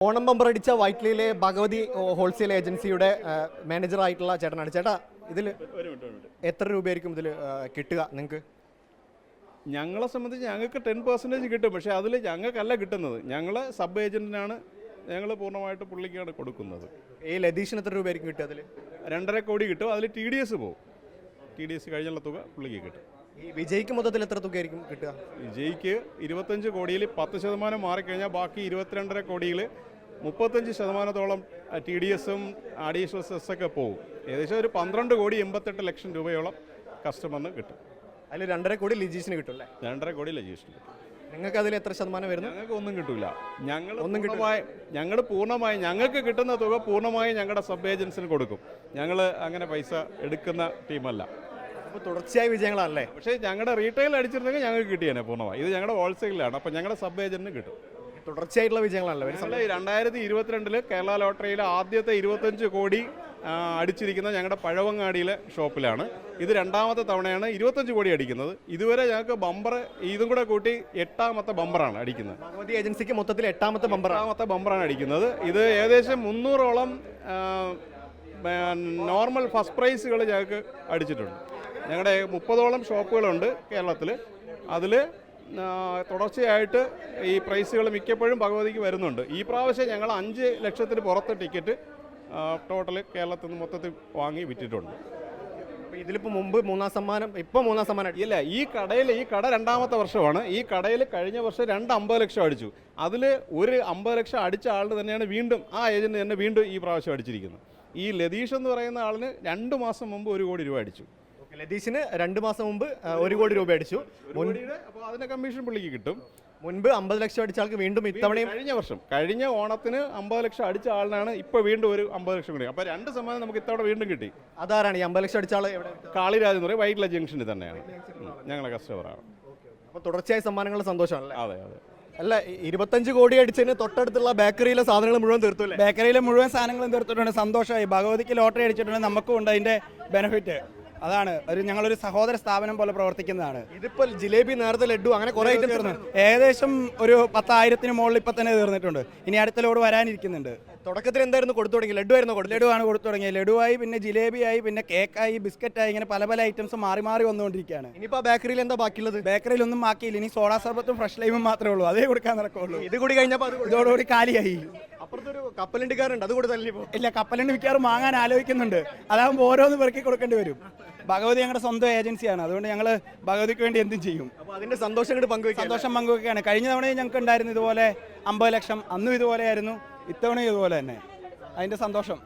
Onam ബമ്പറടിച്ച വൈറ്റ്ലിയിലെ Bhagavathi wholesale ഏജൻസിയുടെ മാനേജറായിട്ടുള്ള ചേട്ടനാണ്. ചേട്ടാ, ഇതിൽ എത്ര രൂപയായിരിക്കും ഇതിൽ കിട്ടുക നിങ്ങൾക്ക്? ഞങ്ങളെ സംബന്ധിച്ച് ഞങ്ങൾക്ക് 10% കിട്ടും. പക്ഷേ അതിൽ ഞങ്ങൾക്കല്ല കിട്ടുന്നത്, ഞങ്ങൾ സബ് ഏജൻറ്റിനാണ് ഞങ്ങൾ പൂർണ്ണമായിട്ട് പുള്ളിക്കാണ് കൊടുക്കുന്നത്. ഈ ലതീഷിന് എത്ര രൂപയായിരിക്കും കിട്ടുക? അതിൽ 2.5 കോടി കിട്ടും. അതിൽ TDS പോകും. TDS കഴിഞ്ഞുള്ള തുക പുള്ളിക്ക് കിട്ടും. ഈ വിജയ്ക്ക് മൊത്തത്തിൽ എത്ര തുകയായിരിക്കും കിട്ടുക? വിജയ്ക്ക് 25 കോടിയിൽ 10% മാറിക്കഴിഞ്ഞാൽ ബാക്കി 22.5 കോടിയിൽ 35%-ഓളം TDSും അഡീഷണൽ സെസ്സൊക്കെ പോകും. ഏകദേശം ഒരു 12 കോടി 88 ലക്ഷം രൂപയോളം കസ്റ്റമറിന് കിട്ടും. അതിൽ 2.5 കോടി ലജീഷിന് കിട്ടും അല്ലേ? 2.5 കോടി ലജീഷിന് കിട്ടും. നിങ്ങൾക്ക് അതിൽ എത്ര ശതമാനം വരുന്നു? ഞങ്ങൾക്ക് ഒന്നും കിട്ടില്ല. ഞങ്ങൾ പൂർണ്ണമായി ഞങ്ങൾക്ക് കിട്ടുന്ന തുക പൂർണ്ണമായും ഞങ്ങളുടെ സബ് ഏജൻസിന് കൊടുക്കും. ഞങ്ങൾ അങ്ങനെ പൈസ എടുക്കുന്ന ടീമല്ല. അപ്പോൾ തുടർച്ചയായ വിജയങ്ങളല്ലേ? പക്ഷേ ഞങ്ങളുടെ റീറ്റെയിൽ അടിച്ചിരുന്നെങ്കിൽ ഞങ്ങൾക്ക് കിട്ടിയേനെ പൂർണ്ണമായി. ഇത് ഞങ്ങളുടെ ഹോൾസെയിലാണ്. അപ്പോൾ ഞങ്ങളുടെ സബ് ഏജന്റിന് കിട്ടും. തുടർച്ചയായിട്ടുള്ള വിജയങ്ങളല്ലേ? 2022 കേരള ലോട്ടറിയിലെ ആദ്യത്തെ 25 കോടി അടിച്ചിരിക്കുന്ന ഞങ്ങളുടെ പഴവങ്ങാടിയിലെ ഷോപ്പിലാണ്. ഇത് 2ാമത്തെ തവണയാണ് 25 കോടി അടിക്കുന്നത്. ഇതുവരെ ഞങ്ങൾക്ക് ബമ്പർ ഇതും കൂടെ കൂട്ടി 8ാമത്തെ ബമ്പറാണ് അടിക്കുന്നത്. ഭഗവതി ഏജൻസിക്ക് മൊത്തത്തിൽ 8ാമത്തെ ബമ്പറാണ് അടിക്കുന്നത്. ഇത് ഏകദേശം 300ഓളം നോർമൽ ഫസ്റ്റ് പ്രൈസുകൾ ഞങ്ങൾക്ക് അടിച്ചിട്ടുണ്ട്. ഞങ്ങളുടെ 30ഓളം ഷോപ്പുകളുണ്ട് കേരളത്തിൽ. അതിൽ തുടർച്ചയായിട്ട് ഈ പ്രൈസുകൾ മിക്കപ്പോഴും ഭഗവതിക്ക് വരുന്നുണ്ട്. ഈ പ്രാവശ്യം ഞങ്ങൾ 5 ലക്ഷത്തിന് പുറത്ത് ടിക്കറ്റ് ടോട്ടൽ കേരളത്തിൽ നിന്ന് മൊത്തത്തിൽ വാങ്ങി വിറ്റിട്ടുണ്ട്. ഇതിലിപ്പോൾ മുമ്പ് 3ാം സമ്മാനം, ഇപ്പോൾ 3ാം സമ്മാനം ഇല്ല. ഈ കട 2ാമത്തെ വർഷമാണ്. ഈ കടയിൽ കഴിഞ്ഞ വർഷം 50 ലക്ഷം അടിച്ചു. അതിൽ ഒരു 50 ലക്ഷം അടിച്ച ആളിന് തന്നെയാണ് വീണ്ടും ആ ഏജന്റ് തന്നെ വീണ്ടും ഈ പ്രാവശ്യം അടിച്ചിരിക്കുന്നത്. ഈ ലതീഷ് എന്ന് പറയുന്ന ആളിന് 2 മാസം മുമ്പ് 1 കോടി രൂപ അടിച്ചു. ലതീഷിന് 2 മാസം മുമ്പ് 1 കോടി രൂപ അടിച്ചു. അപ്പോൾ അതിന്റെ കമ്മീഷൻ പുള്ളിക്ക് കിട്ടും. മുൻപ് 50 ലക്ഷം അടിച്ച ആൾക്ക് വീണ്ടും ഇത്തവണയും കഴിഞ്ഞ ഓണത്തിന് 50 ലക്ഷം അടിച്ച ആളിനാണ് ഇപ്പോൾ വീണ്ടും ഒരു 50 ലക്ഷം കൂടി. അപ്പോൾ 2 സമ്മാനം നമുക്ക് ഇത്തവണ വീണ്ടും കിട്ടി. അതാരാണ് ഈ 50 ലക്ഷം അടിച്ച ആൾ? കാളിരാജ് എന്ന് പറയും, വൈറ്റ്ല ജംഗ്ഷനിൽ തന്നെയാണ്. ഞങ്ങളെ കസ്റ്റമറാണ്. അപ്പോൾ തുടർച്ചയായ സമ്മാനങ്ങളുടെ സന്തോഷമാണല്ലേ? അതെ. അല്ല, 25 കോടി അടിച്ചതിന് തൊട്ടടുത്തുള്ള ബേക്കറിയിലെ സാധനങ്ങൾ മുഴുവൻ തീർത്തു അല്ലേ? ബേക്കറിയിലെ മുഴുവൻ സാധനങ്ങളും തീർത്തിട്ടുണ്ട്. സന്തോഷമായി. ഭഗവതിക്ക് ലോട്ടറി അടിച്ചിട്ടുണ്ട്. നമുക്കും ഉണ്ട് അതിന്റെ ബെനിഫിറ്റ്. അതാണ് ഞങ്ങളൊരു സഹോദര സ്ഥാപനം പോലെ പ്രവർത്തിക്കുന്നതാണ്. ഇതിപ്പോൾ ജിലേബി, നേരത്തെ ലഡു, അങ്ങനെ കുറെ ഐറ്റം തീർന്നു. ഏകദേശം ഒരു 10,000-ന് മുകളിൽ ഇപ്പം തന്നെ തീർന്നിട്ടുണ്ട്. ഇനി അടുത്ത ലോഡ് വരാനിരിക്കുന്നുണ്ട്. തുടക്കത്തിൽ എന്തായിരുന്നു കൊടുത്തു തുടങ്ങി? ലഡു ആയിരുന്നു? ലഡുവാണ് കൊടുത്തു തുടങ്ങിയത്. ലഡുവായി, പിന്നെ ജിലേബിയായി, പിന്നെ കേക്കായി, ബിസ്ക്കറ്റായി, ഇങ്ങനെ പല ഐറ്റംസ് മാറി വന്നുകൊണ്ടിരിക്കുകയാണ്. ഇനിയിപ്പോൾ ബേക്കറിയിൽ എന്താ ബാക്കിയുള്ളത്? ബേക്കറിയിൽ ഒന്നും ബാക്കിയില്ല. ഇനി സോഡാ സർബത്തും ഫ്രഷ് ലൈമും മാത്രമേ ഉള്ളൂ. അതേ കൊടുക്കാൻ നടക്കുള്ളൂ. ഇത് കൂടി കഴിഞ്ഞപ്പോൾ ഇതോടുകൂടി കാലിയായി. അപ്പുറത്തൊരു കപ്പലണ്ടിക്കാരുണ്ട്, അത് കൂടെ തല്ലി പോകും. ഇല്ല, കപ്പലണ്ടി മിക്കവാറും വാങ്ങാൻ ആലോചിക്കുന്നുണ്ട്. അതാകുമ്പോൾ ഓരോന്ന് പെറുക്കി കൊടുക്കേണ്ടി വരും. ഭഗവതി ഞങ്ങളുടെ സ്വന്തം ഏജൻസിയാണ്. അതുകൊണ്ട് ഞങ്ങൾ ഭഗവതിക്ക് വേണ്ടി എന്തും ചെയ്യും. അപ്പോൾ അതിന്റെ സന്തോഷം പങ്കുവയ്ക്കുകയാണ്. കഴിഞ്ഞ തവണയും ഞങ്ങൾക്ക് ഉണ്ടായിരുന്നു ഇതുപോലെ 50 ലക്ഷം. അന്നും ഇതുപോലെയായിരുന്നു, ഇത്തവണയും ഇതുപോലെ തന്നെ. അതിന്റെ സന്തോഷം.